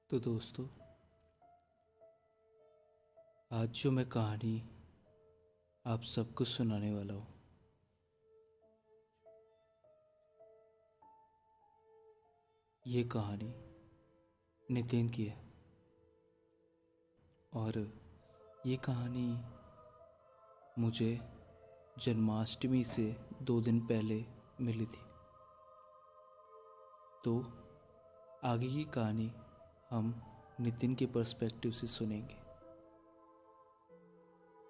तो दोस्तों, आज जो मैं कहानी आप सबको सुनाने वाला हूँ, ये कहानी नितिन की है। और ये कहानी मुझे जन्माष्टमी से 2 दिन पहले मिली थी। तो आगे की कहानी हम नितिन के पर्सपेक्टिव से सुनेंगे।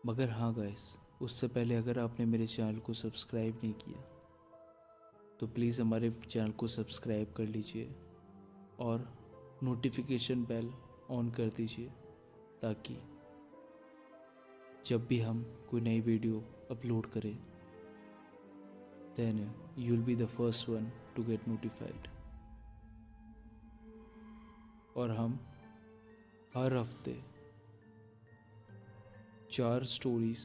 मगर हाँ गाइस, उससे पहले अगर आपने मेरे चैनल को सब्सक्राइब नहीं किया तो प्लीज़ हमारे चैनल को सब्सक्राइब कर लीजिए और नोटिफिकेशन बेल ऑन कर दीजिए, ताकि जब भी हम कोई नई वीडियो अपलोड करें then you will be the first one to get notified. और हम हर हफ्ते 4 स्टोरीज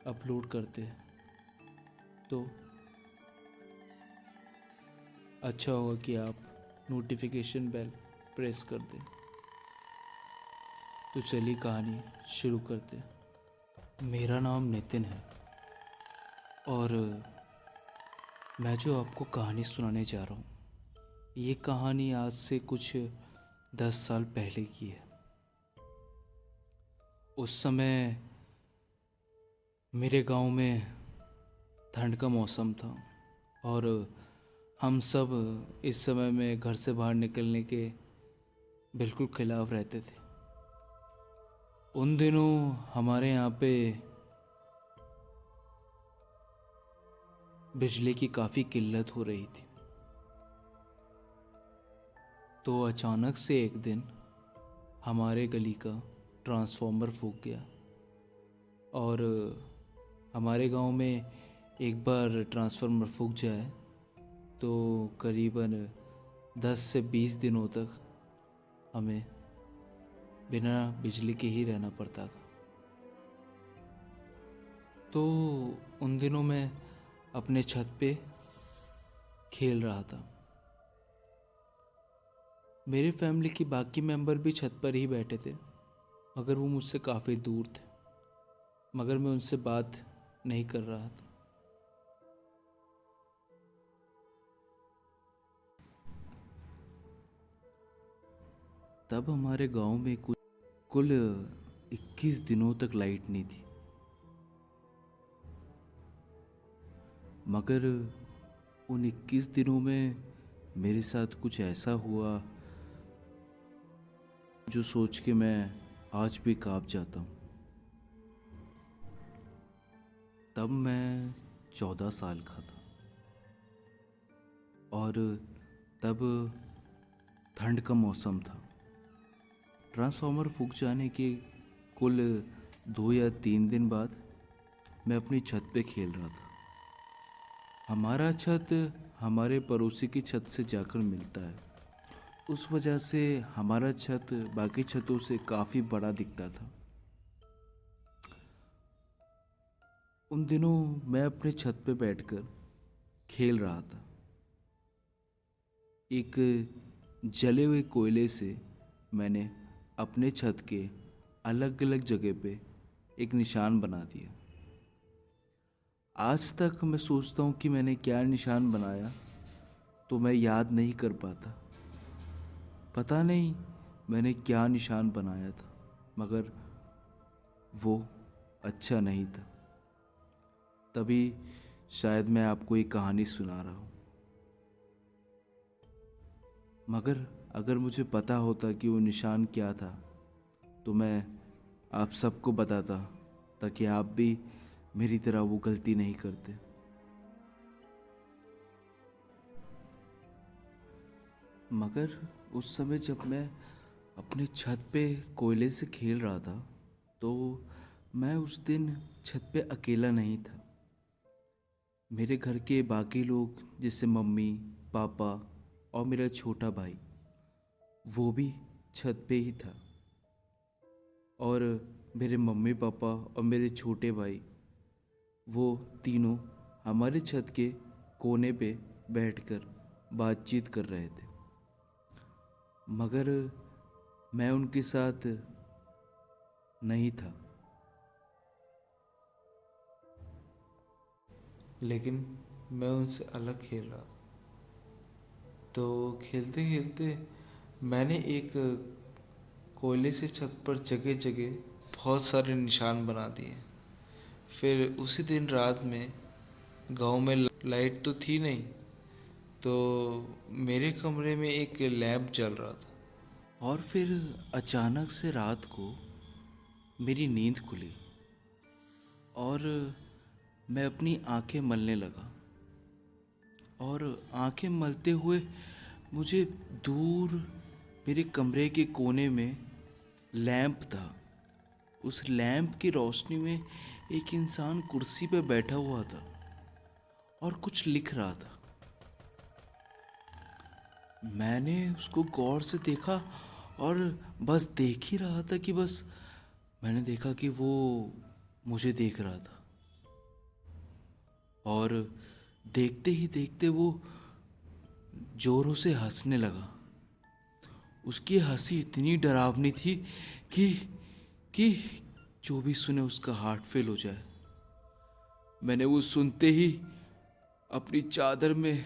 अपलोड करते हैं, तो अच्छा होगा कि आप नोटिफिकेशन बेल प्रेस कर दें। तो चलिए कहानी शुरू करते हैं। मेरा नाम नितिन है और मैं जो आपको कहानी सुनाने जा रहा हूँ, ये कहानी आज से कुछ 10 साल पहले की है। उस समय मेरे गांव में ठंड का मौसम था और हम सब इस समय में घर से बाहर निकलने के बिल्कुल खिलाफ रहते थे। उन दिनों हमारे यहाँ पे बिजली की काफ़ी किल्लत हो रही थी। तो अचानक से एक दिन हमारे गली का ट्रांसफार्मर फूक गया और हमारे गांव में एक बार ट्रांसफार्मर फूक जाए तो करीबन 10 से 20 दिनों तक हमें बिना बिजली के ही रहना पड़ता था। तो उन दिनों मैं अपने छत पे खेल रहा था। मेरे फैमिली के बाकी मेंबर भी छत पर ही बैठे थे, मगर वो मुझसे काफ़ी दूर थे, मगर मैं उनसे बात नहीं कर रहा था। तब हमारे गांव में कुल 21 दिनों तक लाइट नहीं थी। मगर उन 21 दिनों में मेरे साथ कुछ ऐसा हुआ जो सोच के मैं आज भी कांप जाता हूँ। तब मैं 14 साल का था और तब ठंड का मौसम था। ट्रांसफार्मर फूक जाने के कुल 2 या 3 दिन बाद मैं अपनी छत पे खेल रहा था। हमारा छत हमारे पड़ोसी की छत से जाकर मिलता है। उस वजह से हमारा छत बाकी छतों से काफ़ी बड़ा दिखता था। उन दिनों मैं अपने छत पे बैठकर खेल रहा था। एक जले हुए कोयले से मैंने अपने छत के अलग अलग जगह पे एक निशान बना दिया। आज तक मैं सोचता हूँ कि मैंने क्या निशान बनाया, तो मैं याद नहीं कर पाता। पता नहीं मैंने क्या निशान बनाया था, मगर वो अच्छा नहीं था। तभी शायद मैं आपको एक कहानी सुना रहा हूँ। मगर अगर मुझे पता होता कि वो निशान क्या था तो मैं आप सबको बताता, ताकि आप भी मेरी तरह वो गलती नहीं करते। मगर उस समय जब मैं अपने छत पे कोयले से खेल रहा था तो मैं उस दिन छत पे अकेला नहीं था। मेरे घर के बाकी लोग, जैसे मम्मी, पापा और मेरा छोटा भाई, वो भी छत पे ही था। और मेरे मम्मी पापा और मेरे छोटे भाई, वो तीनों हमारे छत के कोने पे बैठकर बातचीत कर रहे थे। मगर मैं उनके साथ नहीं था। लेकिन मैं उनसे अलग खेल रहा था। तो खेलते खेलते मैंने एक कोयले से छत पर जगह जगह बहुत सारे निशान बना दिए। फिर उसी दिन रात में गांव में लाइट तो थी नहीं, तो मेरे कमरे में एक लैंप जल रहा था। और फिर अचानक से रात को मेरी नींद खुली और मैं अपनी आंखें मलने लगा। और आंखें मलते हुए मुझे दूर मेरे कमरे के कोने में लैंप था। उस लैंप की रोशनी में एक इंसान कुर्सी पर बैठा हुआ था और कुछ लिख रहा था। मैंने उसको गौर से देखा और बस देख ही रहा था कि बस मैंने देखा कि वो मुझे देख रहा था। और देखते ही देखते वो जोरों से हंसने लगा। उसकी हंसी इतनी डरावनी थी कि कि जो भी सुने उसका हार्ट फेल हो जाए। मैंने वो सुनते ही अपनी चादर में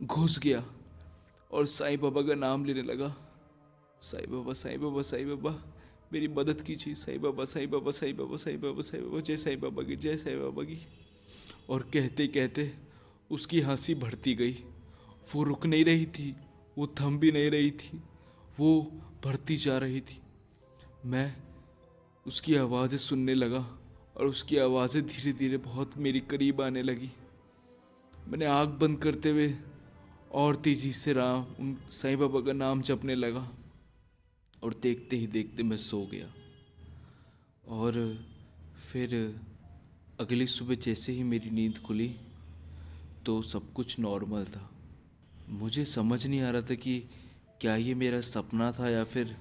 घुस गया और साईं बाबा का नाम लेने लगा। साईं बाबा, साईं बाबा, साईं बाबा, मेरी मदद कीजिए। साईं बाबा, साईं बाबा, साईं बाबा, साईं बाबा, साईं बाबा, जय साईं बाबा की, जय साईं बाबा की। और कहते कहते उसकी हंसी बढ़ती गई। वो रुक नहीं रही थी, वो थम भी नहीं रही थी, वो बढ़ती जा रही थी। मैं उसकी आवाज़ें सुनने लगा और उसकी आवाज़ें धीरे धीरे बहुत मेरी करीब आने लगी। मैंने आँख बंद करते हुए और तेजी से राम उन साईं बाबा का नाम जपने लगा और देखते ही देखते मैं सो गया। और फिर अगली सुबह जैसे ही मेरी नींद खुली तो सब कुछ नॉर्मल था। मुझे समझ नहीं आ रहा था कि क्या ये मेरा सपना था या फिर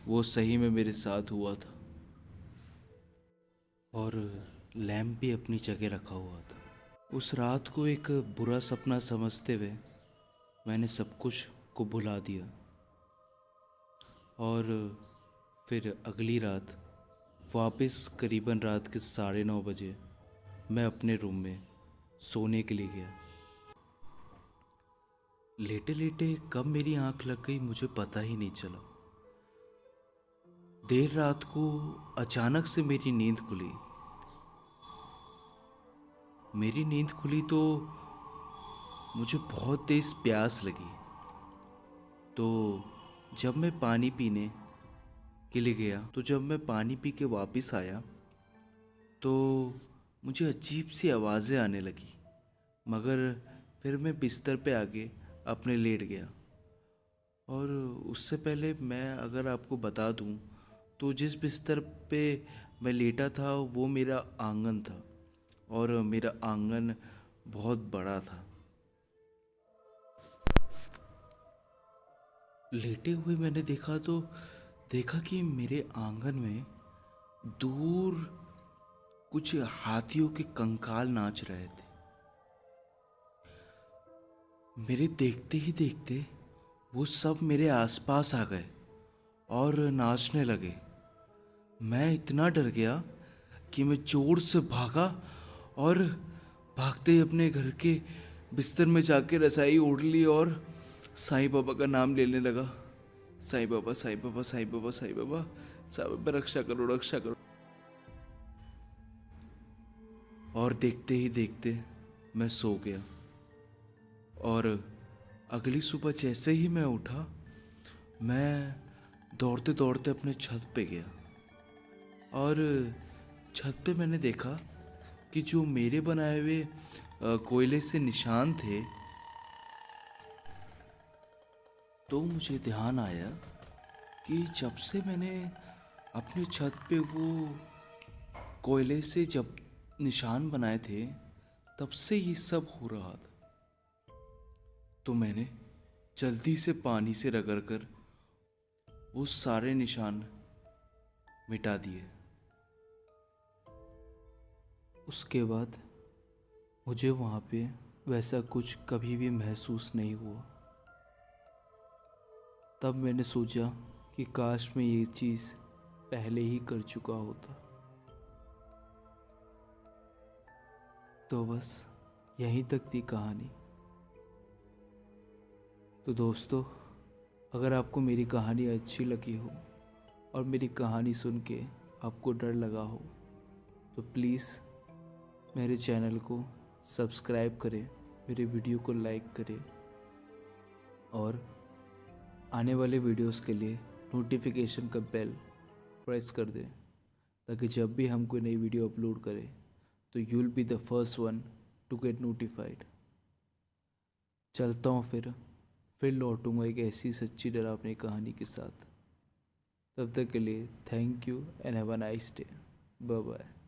वो सही में मेरे साथ हुआ था। और लैम्प भी अपनी जगह रखा हुआ था। उस रात को एक बुरा सपना समझते हुए मैंने सब कुछ को भुला दिया। और फिर अगली रात वापस करीबन रात के 9:30 बजे मैं अपने रूम में सोने के लिए गया। लेटे लेटे कब मेरी आंख लग गई मुझे पता ही नहीं चला। देर रात को अचानक से मेरी नींद खुली। मेरी नींद खुली तो मुझे बहुत तेज प्यास लगी। तो जब मैं पानी पीने के लिए गया तो जब मैं पानी पी के वापस आया तो मुझे अजीब सी आवाज़ें आने लगी। मगर फिर मैं बिस्तर पे आके अपने लेट गया। और उससे पहले मैं अगर आपको बता दूं तो जिस बिस्तर पे मैं लेटा था वो मेरा आंगन था और मेरा आंगन बहुत बड़ा था। लेटे हुए मैंने देखा कि मेरे आंगन में दूर कुछ हाथियों के कंकाल नाच रहे थे। मेरे देखते ही देखते वो सब मेरे आसपास आ गए और नाचने लगे। मैं इतना डर गया कि मैं जोर से भागा और भागते ही अपने घर के बिस्तर में जाके रजाई ओढ़ ली और साईं बाबा का नाम लेने लगा। साईं बाबा, साईं बाबा, साईं बाबा, साईं बाबा, साईं बाबा, रक्षा करो, रक्षा करो। और देखते ही देखते मैं सो गया। और अगली सुबह जैसे ही मैं उठा मैं दौड़ते दौड़ते अपने छत पे गया। और छत पे मैंने देखा कि जो मेरे बनाए हुए कोयले से निशान थे, तो मुझे ध्यान आया कि जब से मैंने अपने छत पे वो कोयले से जब निशान बनाए थे तब से ये सब हो रहा था। तो मैंने जल्दी से पानी से रगड़कर वो सारे निशान मिटा दिए। उसके बाद मुझे वहाँ पे वैसा कुछ कभी भी महसूस नहीं हुआ। तब मैंने सोचा कि काश मैं ये चीज़ पहले ही कर चुका होता। तो बस यहीं तक थी कहानी। तो दोस्तों, अगर आपको मेरी कहानी अच्छी लगी हो और मेरी कहानी सुन के आपको डर लगा हो तो प्लीज़ मेरे चैनल को सब्सक्राइब करें, मेरे वीडियो को लाइक करें और आने वाले वीडियोस के लिए नोटिफिकेशन का बेल प्रेस कर दें, ताकि जब भी हम कोई नई वीडियो अपलोड करें तो you will be the first one to get notified. चलता हूँ फिर लौटूंगा एक ऐसी सच्ची डरावनी कहानी के साथ। तब तक के लिए thank you and have a nice day. Bye bye.